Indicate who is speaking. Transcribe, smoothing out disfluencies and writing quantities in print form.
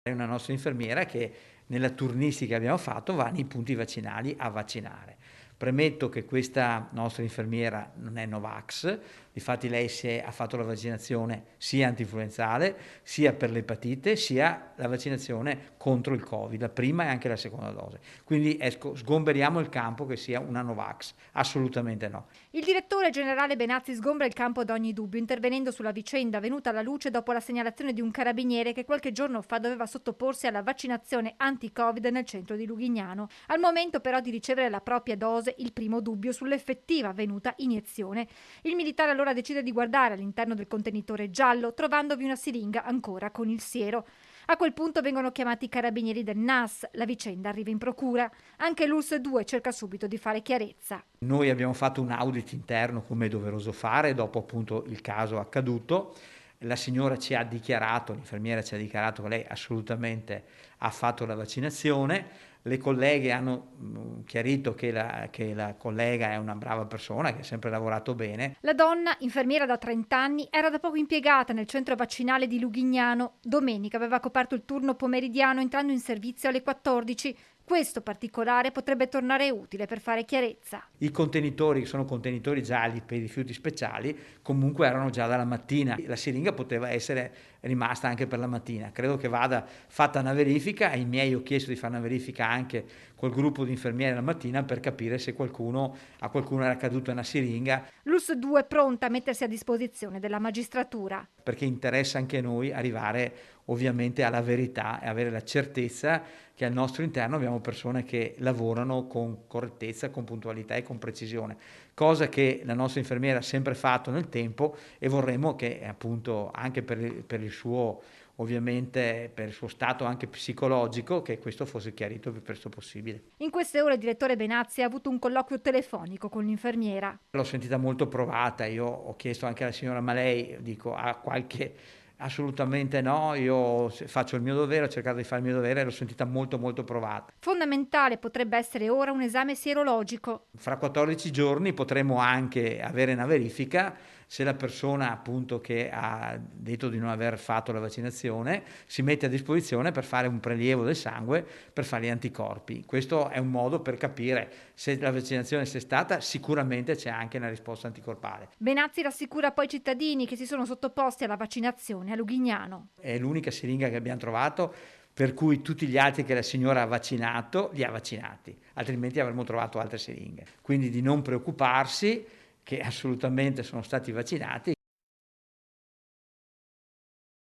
Speaker 1: È una nostra infermiera che nella turnistica che abbiamo fatto va nei punti vaccinali a vaccinare. Premetto che questa nostra infermiera non è Novax, difatti lei ha fatto la vaccinazione sia antinfluenzale, sia per l'epatite, sia la vaccinazione contro il Covid, la prima e anche la seconda dose. Quindi sgomberiamo il campo che sia una Novax, assolutamente no.
Speaker 2: Il direttore generale Benazzi sgombra il campo da ogni dubbio, intervenendo sulla vicenda venuta alla luce dopo la segnalazione di un carabiniere che qualche giorno fa doveva sottoporsi alla vaccinazione anti-Covid nel centro di Lughignano. Al momento però di ricevere la propria dose, il primo dubbio sull'effettiva avvenuta iniezione. Il militare allora decide di guardare all'interno del contenitore giallo, trovandovi una siringa ancora con il siero. A quel punto vengono chiamati i carabinieri del NAS, la vicenda arriva in procura. Anche l'ULSS 2 cerca subito di fare chiarezza.
Speaker 1: Noi abbiamo fatto un audit interno, come è doveroso fare, dopo appunto il caso accaduto. La signora ci ha dichiarato, l'infermiera ci ha dichiarato che lei assolutamente ha fatto la vaccinazione. Le colleghe hanno chiarito che la collega è una brava persona, che ha sempre lavorato bene.
Speaker 2: La donna, infermiera da 30 anni, era da poco impiegata nel centro vaccinale di Lughignano. Domenica aveva coperto il turno pomeridiano entrando in servizio alle 14. Questo particolare potrebbe tornare utile per fare chiarezza.
Speaker 1: I contenitori, che sono contenitori gialli per i rifiuti speciali, comunque erano già dalla mattina. La siringa poteva essere rimasta anche per la mattina. Credo che vada fatta una verifica, ai miei ho chiesto di fare una verifica anche col gruppo di infermieri la mattina per capire se a qualcuno era caduta una siringa.
Speaker 2: L'ULSS 2 è pronta a mettersi a disposizione della magistratura.
Speaker 1: Perché interessa anche a noi arrivare ovviamente alla verità e avere la certezza che al nostro interno abbiamo persone che lavorano con correttezza, con puntualità e con precisione, cosa che la nostra infermiera ha sempre fatto nel tempo e vorremmo che appunto anche per il suo ovviamente per il suo stato anche psicologico, che questo fosse chiarito il più presto possibile.
Speaker 2: In queste ore il direttore Benazzi ha avuto un colloquio telefonico con l'infermiera.
Speaker 1: L'ho sentita molto provata, io ho chiesto anche alla signora, ma lei, dico, ha qualche... Assolutamente no, io faccio il mio dovere, ho cercato di fare il mio dovere e l'ho sentita molto molto provata.
Speaker 2: Fondamentale potrebbe essere ora un esame sierologico.
Speaker 1: Fra 14 giorni potremo anche avere una verifica se la persona appunto che ha detto di non aver fatto la vaccinazione si mette a disposizione per fare un prelievo del sangue per fare gli anticorpi. Questo è un modo per capire se la vaccinazione c'è stata, sicuramente c'è anche una risposta anticorpale.
Speaker 2: Benazzi rassicura poi i cittadini che si sono sottoposti alla vaccinazione a Lughignano.
Speaker 1: È l'unica siringa che abbiamo trovato per cui tutti gli altri che la signora ha vaccinato li ha vaccinati, altrimenti avremmo trovato altre siringhe. Quindi di non preoccuparsi, che assolutamente sono stati vaccinati.